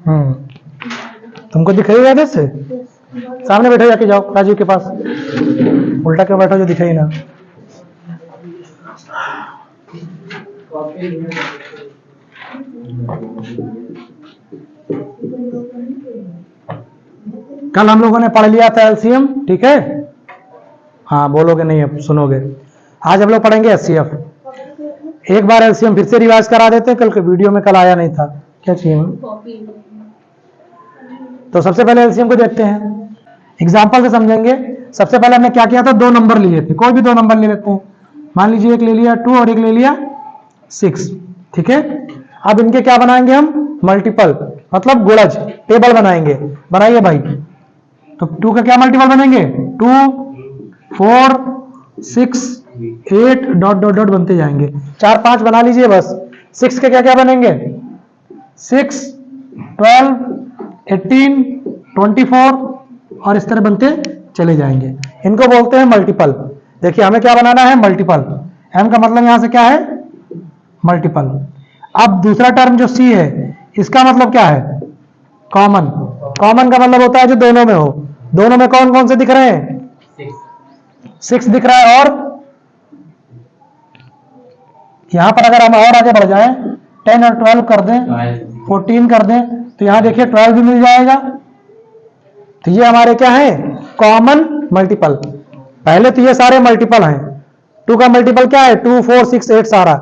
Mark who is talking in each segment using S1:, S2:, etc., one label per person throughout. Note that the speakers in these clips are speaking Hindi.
S1: तुमको दिखाई याद से? सामने बैठो, जाके जाओ राजीव के पास, उल्टा क्यों बैठो जो दिखाई ना। कल हम लोगों ने पढ़ लिया था एलसीएम, ठीक है? हाँ बोलोगे नहीं, अब सुनोगे। आज हम लोग पढ़ेंगे एचसीएफ। एक बार एलसीएम फिर से रिवाइज करा देते हैं, कल के वीडियो में कल आया नहीं था। क्या चाहिए? तो सबसे पहले एलसीएम को देखते हैं, एग्जाम्पल से समझेंगे। सबसे पहले हमने क्या किया था, दो नंबर लिए थे, कोई भी दो नंबर ले लेते हैं। मान लीजिए एक ले लिया 2 और एक ले लिया 6, ठीक है? अब इनके क्या बनाएंगे हम? मल्टीपल, मतलब गुणज, टेबल बनाएंगे। बनाइए भाई। तो 2 का क्या मल्टीपल बनेंगे? 2, 4, 6, 8 डॉट डॉट डॉट बनते जाएंगे। 4, 5 बना लीजिए बस। 6 के क्या क्या बनेंगे? 6, 12, 18, 24 और इस तरह बनते चले जाएंगे। इनको बोलते हैं मल्टीपल। देखिए हमें क्या बनाना है? मल्टीपल। एम का मतलब यहां से क्या है? मल्टीपल। अब दूसरा टर्म जो सी है, इसका मतलब क्या है? कॉमन। कॉमन का मतलब होता है जो दोनों में हो। दोनों में कौन कौन से दिख रहे हैं? 6 दिख रहा है, और यहां पर अगर हम और आगे बढ़ जाएं, 10 और 12 कर दें, 14 कर दें, तो यहां देखिए 12 भी मिल जाएगा। तो ये हमारे क्या है? Common multiple. पहले तो ये सारे मल्टीपल हैं। 2 का मल्टीपल क्या है? 2, 4, 6, 8 सारा।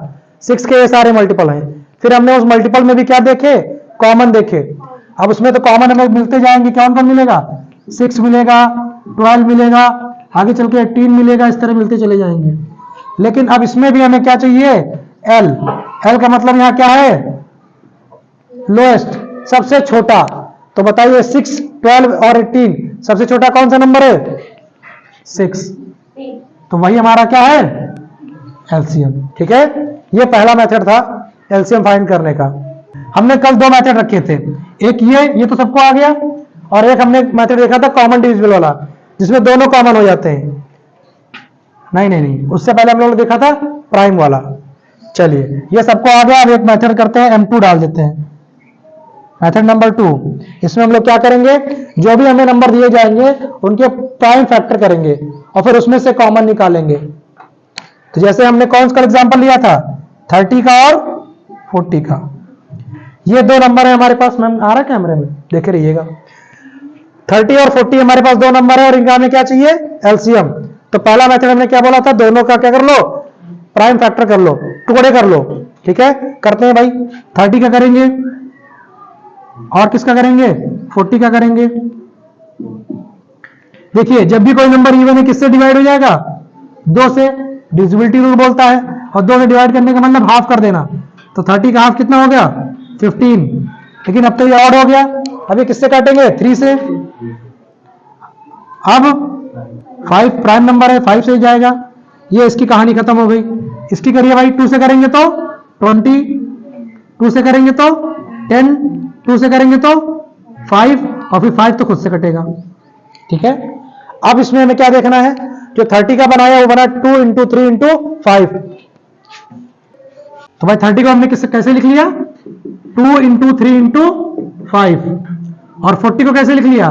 S1: 6 के ये सारे मल्टीपल हैं। फिर हमने उस मल्टीपल में भी क्या देखे? कॉमन देखे। अब उसमें तो कॉमन हमें मिलते जाएंगे। कौन कौन मिलेगा? 6 मिलेगा, 12 मिलेगा, आगे चल के 18 मिलेगा, इस तरह मिलते चले जाएंगे। लेकिन अब इसमें भी हमें क्या चाहिए? एल। एल का मतलब यहां क्या है? लोएस्ट, सबसे छोटा। तो बताइए 6, 12 और 18, सबसे छोटा कौन सा नंबर है? 6। तो वही हमारा क्या है? एलसीएम, ठीक है? ये पहला मेथड था एलसीएम फाइंड करने का। हमने कल 2 मेथड रखे थे, एक ये तो सबको आ गया, और एक हमने मेथड देखा था कॉमन डिविजिबल वाला, जिसमें दोनों कॉमन हो जाते हैं। नहीं, उससे पहले हम लोगों ने देखा था प्राइम वाला। चलिए ये सबको आ गया। अब एक मेथड करते हैं, M2 डाल देते हैं, मेथड नंबर 2। इसमें हम लोग क्या करेंगे? जो भी हमें नंबर दिए जाएंगे उनके प्राइम फैक्टर करेंगे और फिर उसमें से कॉमन निकालेंगे। तो जैसे हमने कौन सा एग्जांपल लिया था? 30 का और 40 का। ये 2 नंबर है हमारे पास। मैम आ रहा है कैमरे में, देखे रहिएगा। 30 और 40 हमारे पास 2 नंबर है, और इनका हमें क्या चाहिए? एलसीएम। तो पहला मेथड हमने क्या बोला था? दोनों का क्या कर लो? प्राइम फैक्टर कर लो, टुकड़े कर लो, ठीक है? करते हैं भाई। 30 का करेंगे, और किसका करेंगे? 40 का करेंगे। देखिए जब भी कोई नंबर इवन है किससे डिवाइड हो जाएगा? 2 से। डिविजिबिलिटी रूल बोलता है, और 2 से डिवाइड करने का मतलब हाफ कर देना। तो 30 का हाफ कितना हो गया? 15। लेकिन अब तो ये ऑड हो गया। अब ये किससे काटेंगे? 3 से। अब 5 प्राइम नंबर है, 5 से ही जाएगा। ये इसकी कहानी खत्म हो गई। इसकी करिए भाई। 2 से करेंगे तो 20, 2 से करेंगे तो 10, 2 से करेंगे तो 5, और फिर 5 तो खुद से कटेगा, ठीक है? अब इसमें हमें क्या देखना है? जो 30 का बनाया वो बना 2 × 3 × 5। तो भाई 30 को हमने कैसे लिख लिया? 2 × 3 × 5। और 40 को कैसे लिख लिया?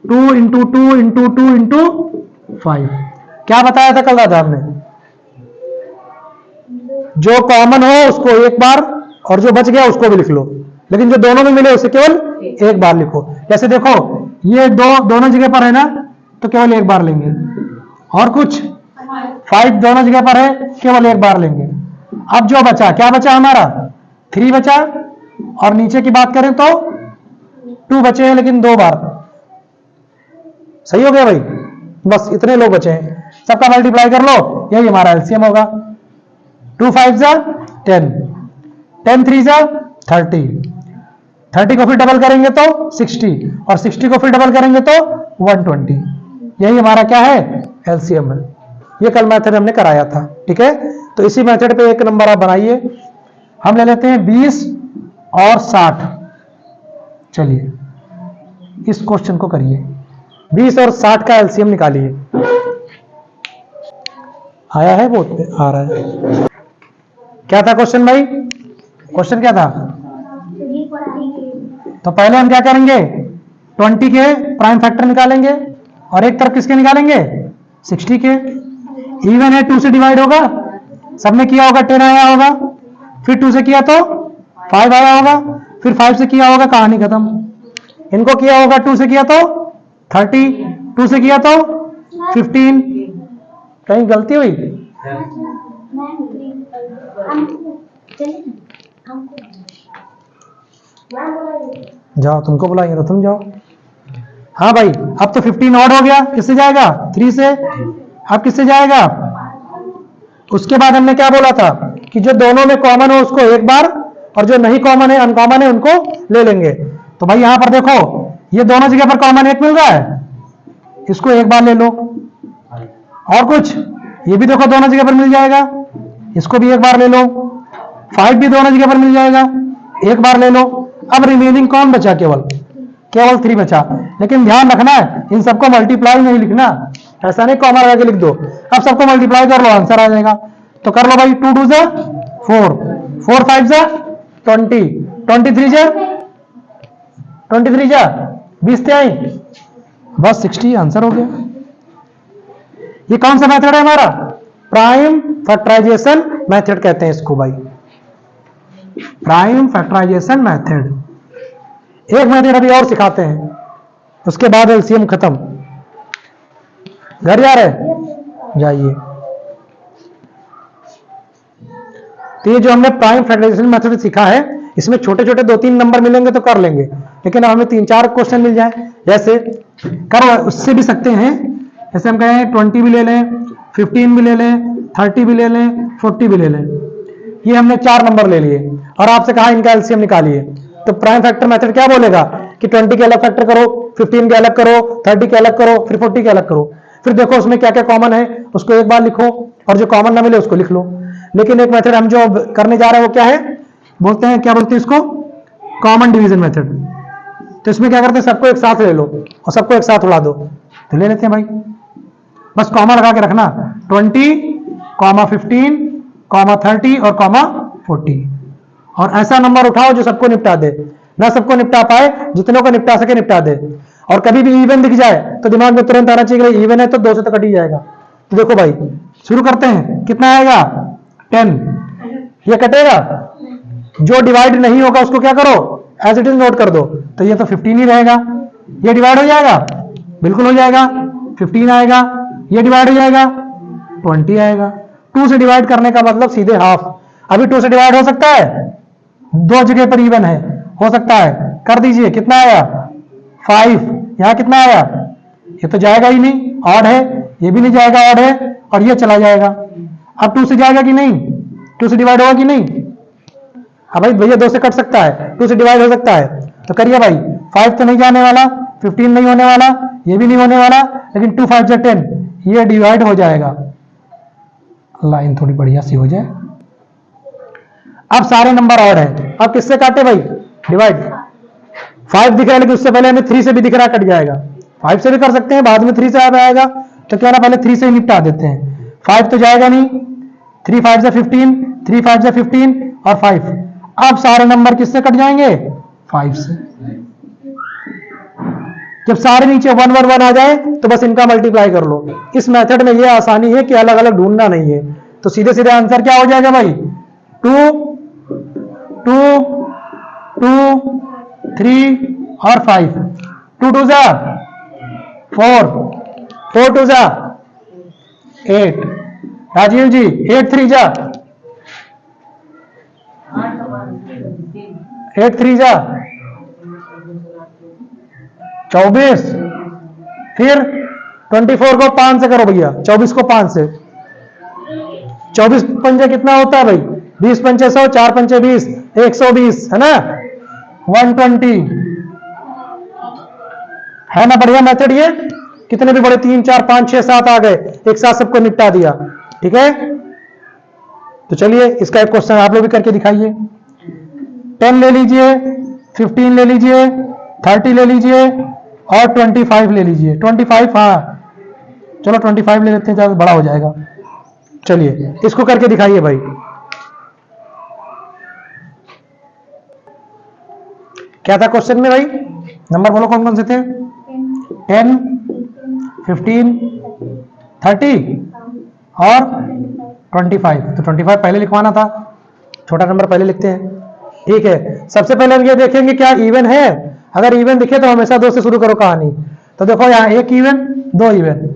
S1: 2 × 2 × 2 × 5। क्या बताया था कल रात हमने? जो कॉमन हो उसको एक बार, और जो बच गया उसको भी लिख लो, लेकिन जो दोनों में मिले उसे केवल एक बार लिखो। जैसे देखो ये दोनों जगह पर है ना, तो केवल एक बार लेंगे। और कुछ 5 दोनों जगह पर है, केवल एक बार लेंगे। अब जो बचा, क्या बचा हमारा? 3 बचा, और नीचे की बात करें तो 2 बचे हैं, लेकिन 2 बार। सही हो गया भाई? बस इतने लोग बचे हैं, सबका मल्टीप्लाई कर लो, यही हमारा एलसीएम होगा। 2 5 जा 10, 10 3 जा 30, 30 को फिर डबल करेंगे तो 60, और 60 को फिर डबल करेंगे तो 120। यही हमारा क्या है? एलसीएम है। ये कल मेथड हमने कराया था, ठीक है? तो इसी मेथड पे एक नंबर आप बनाइए। हम ले लेते हैं 20 और 60। चलिए इस क्वेश्चन को करिए, 20 और 60 का एलसीएम निकालिए। आया है? वो आ रहा है। क्या था क्वेश्चन भाई? क्वेश्चन क्या था? तो पहले हम क्या करेंगे, 20 के प्राइम फैक्टर निकालेंगे और एक तरफ किसके निकालेंगे, 60 के। इवन है, 2 से डिवाइड होगा, सबने किया होगा 10 आया होगा, फिर 2 से किया तो 5 आया होगा, फिर 5 से किया होगा, कहानी खत्म। इनको किया होगा 2 से किया तो 30, 2 से किया तो 15। कहीं गलती हुई? जाओ, तुमको बुलाएंगे तो तुम जाओ। हाँ भाई, अब तो 15 ऑड हो गया, किससे जाएगा, 3 से। अब किससे जाएगा, उसके बाद हमने क्या बोला था कि जो दोनों में कॉमन हो उसको एक बार, और जो नहीं कॉमन है, अनकॉमन है, उनको ले लेंगे। तो भाई यहां पर देखो, ये दोनों जगह पर कॉमन 1 मिल रहा है, इसको एक बार ले लो। और कुछ, ये भी देखो दोनों जगह पर मिल जाएगा, इसको भी एक बार ले लो। 5 भी दोनों जगह पर मिल जाएगा, एक बार ले लो। अब रिमेनिंग कौन बचा, केवल 3 बचा। लेकिन ध्यान रखना है, इन सबको मल्टीप्लाई नहीं लिखना, ऐसा नहीं कॉमा लगा के लिख दो। अब सबको मल्टीप्लाई कर लो, आंसर आ जाएगा। तो कर लो भाई, 2 2 जा 4, 4 5 जा 20, 23 जा 20 थे आई, बस 60 आंसर हो गया। ये कौन सा मेथड है हमारा, प्राइम फैक्टराइजेशन मेथड कहते हैं इसको भाई, प्राइम फैक्टराइजेशन मेथड। एक मेथड अभी और सिखाते हैं, उसके बाद एलसीएम खत्म। घर जा रहे, जाइए। तो ये जो हमने प्राइम फैक्टराइजेशन मेथड सीखा है, इसमें छोटे छोटे 2-3 नंबर मिलेंगे तो कर लेंगे, लेकिन अब हमें 3-4 क्वेश्चन मिल जाए, जैसे कर उससे भी सकते हैं। जैसे हम कहें 20 भी ले लें, 15 भी ले लें, 30 भी ले लें, 40 भी ले लें। ये हमने 4 नंबर ले लिए और आपसे कहा इनका एलसीएम निकालिए। तो प्राइम फैक्टर मेथड क्या बोलेगा कि 20 के अलग फैक्टर करो, 15 के अलग करो, 30 के अलग करो, फिर 40 के अलग करो। फिर देखो उसमें क्या क्या कॉमन है, उसको एक बार लिखो, और जो कॉमन ना मिले उसको लिख लो। लेकिन एक मेथड हम जो करने जा रहे हैं वो क्या है, बोलते हैं, क्या बोलते हैं इसको, कॉमन डिवीजन मेथड। तो इसमें क्या करते हैं, सबको एक साथ ले लो और सबको एक साथ उड़ा दो। तो ले लेते हैं भाई, बस कॉमा लगा के रखना, 20, 15, 30 और 40। और ऐसा नंबर उठाओ जो सबको निपटा दे, ना सबको निपटा पाए, जितनों को निपटा सके निपटा दे। और कभी भी इवन दिख जाए तो दिमाग में तुरंत आना चाहिए कि इवन है तो 2 से तो कट ही जाएगा। तो देखो भाई, शुरू करते हैं, कितना आएगा 10, ये कटेगा, जो डिवाइड नहीं होगा उसको क्या करो, एज इट इज नोट कर दो। तो ये तो 15 ही रहेगा, ये डिवाइड हो जाएगा, बिल्कुल हो जाएगा, 15 आएगा, ये डिवाइड हो जाएगा, 20 आएगा। 2 से डिवाइड करने का मतलब सीधे हाफ। अभी 2 से डिवाइड हो सकता है, 2 जगह पर इवन है, हो सकता है, कर दीजिए। कितना आया 5, यहां कितना आया, ये तो जाएगा ही नहीं, ऑड है, ये भी नहीं जाएगा, ऑड है, और ये चला जाएगा। अब 2 से जाएगा कि नहीं, 2 से डिवाइड होगा कि नहीं, अब भाई भैया 2 से कट सकता है, 2 से डिवाइड हो सकता है, तो करिए भाई। 5 तो नहीं जाने वाला, 15 नहीं होने वाला, ये भी नहीं होने वाला, लेकिन 2 5 जा 10, ये डिवाइड हो जाएगा। लाइन थोड़ी बढ़िया सी हो जाए। अब सारे नंबर ऑड है, अब किससे काटे भाई, डिवाइड। 5 दिख रहा है, लेकिन उससे पहले हमें 3 से भी दिख रहा, कट जाएगा। 5 से भी कर सकते हैं, बाद में 3 से आ आएगा, तो क्या ना पहले 3 से ही निपटा देते हैं। 5 तो जाएगा नहीं, 3 5 जा 15, 3 5 जा 15 और 5। अब सारे नंबर किससे कट जाएंगे, 5 से। जब सारे नीचे 1 1 1 आ जाए तो बस इनका मल्टीप्लाई कर लो। इस मेथड में यह आसानी है कि अलग अलग ढूंढना नहीं है, तो सीधे सीधे आंसर क्या हो जाएगा भाई, 2 2 2 3 और 5। 2 2 जा 4, 4 2 जा 8। राजीव जी 8 3 जा 8 3 जा 24। फिर 24 को 5 से करो भैया, 24 को 5 से। 24 पंजे कितना होता है भाई, 20 पंचे 100, 4 पंचे 20, 120 है ना, 120 है ना। बढ़िया मेथड ये, कितने भी बड़े 3 4 5 6 7 आ गए, एक साथ सबको निपटा दिया। ठीक है, तो चलिए इसका एक क्वेश्चन आप लोग भी करके दिखाइए। 10 ले लीजिए, 15 ले लीजिए, 30 ले लीजिए और 25 ले लीजिए। 25, हाँ चलो 25 ले लेते हैं, ज्यादा बड़ा हो जाएगा। चलिए इसको करके दिखाइए भाई। क्या था क्वेश्चन में भाई? नंबर बोलो कौन कौन से थे? 10, 15, 30 और 25। तो 25 पहले लिखवाना था, छोटा नंबर पहले लिखते हैं। ठीक है, सबसे पहले हम ये देखेंगे क्या इवन है। अगर इवन दिखे तो हमेशा 2 से शुरू करो कहानी। तो देखो यहाँ 1 इवन, 2 इवन,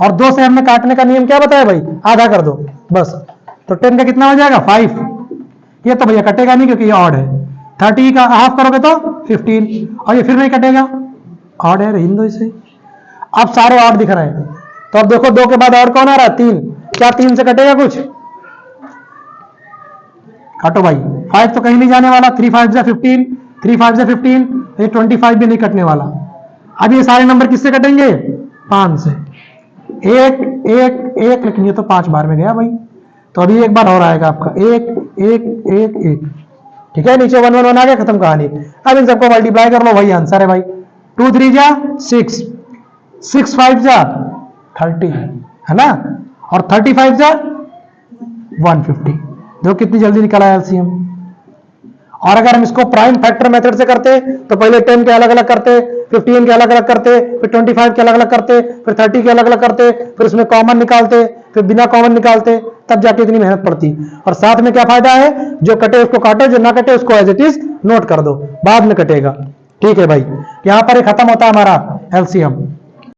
S1: और 2 से हमने काटने का नियम क्या बताया भाई? आधा कर दो बस। तो 10 का कितना हो जाएगा? 5। ये तो भैया कटेगा नहीं क्योंकि ये ऑड है। 30 का हाफ करोगे तो 15, और ये फिर नहीं कटेगा, ऑड है, रहने दो इसे। अब सारे ऑड दिख रहे हैं, तो अब देखो 2 के बाद और कौन आ रहा है? 3। क्या 3 से कटेगा कुछ? काटो भाई। 5 तो कहीं नहीं जाने वाला, 3 5 जा 15, 3 5 जा 15, ये 25 भी नहीं कटने वाला। अब ये सारे नंबर किससे कटेंगे? 5 से। 1 1 1, लेकिन ये तो 5 बार में गया भाई, तो अभी एक बार और आएगा आपका 1 1 1 1। ठीक है, नीचे 1 1 1 आ गया, खत्म कहानी। अब इन सबको मल्टीप्लाई कर लो, वही आंसर है भाई। 2 3 जा 6, 6 5 जा 30, है ना, और 35 जा 150। देखो कितनी जल्दी निकला है एलसीएम। और अगर हम इसको प्राइम फैक्टर मेथड से करते तो पहले 10 के अलग अलग करते, 15 के अलग अलग करते, फिर 25 के अलग अलग करते, फिर 30 के अलग अलग करते, फिर उसमें कॉमन निकालते, फिर बिना कॉमन निकालते, तब जाके इतनी मेहनत पड़ती। और साथ में क्या फायदा है? जो कटे उसको काटो, जो ना कटे उसको एज इट इज नोट कर दो, बाद में कटेगा। ठीक है भाई, यहां पर खत्म होता है हमारा एलसीएम।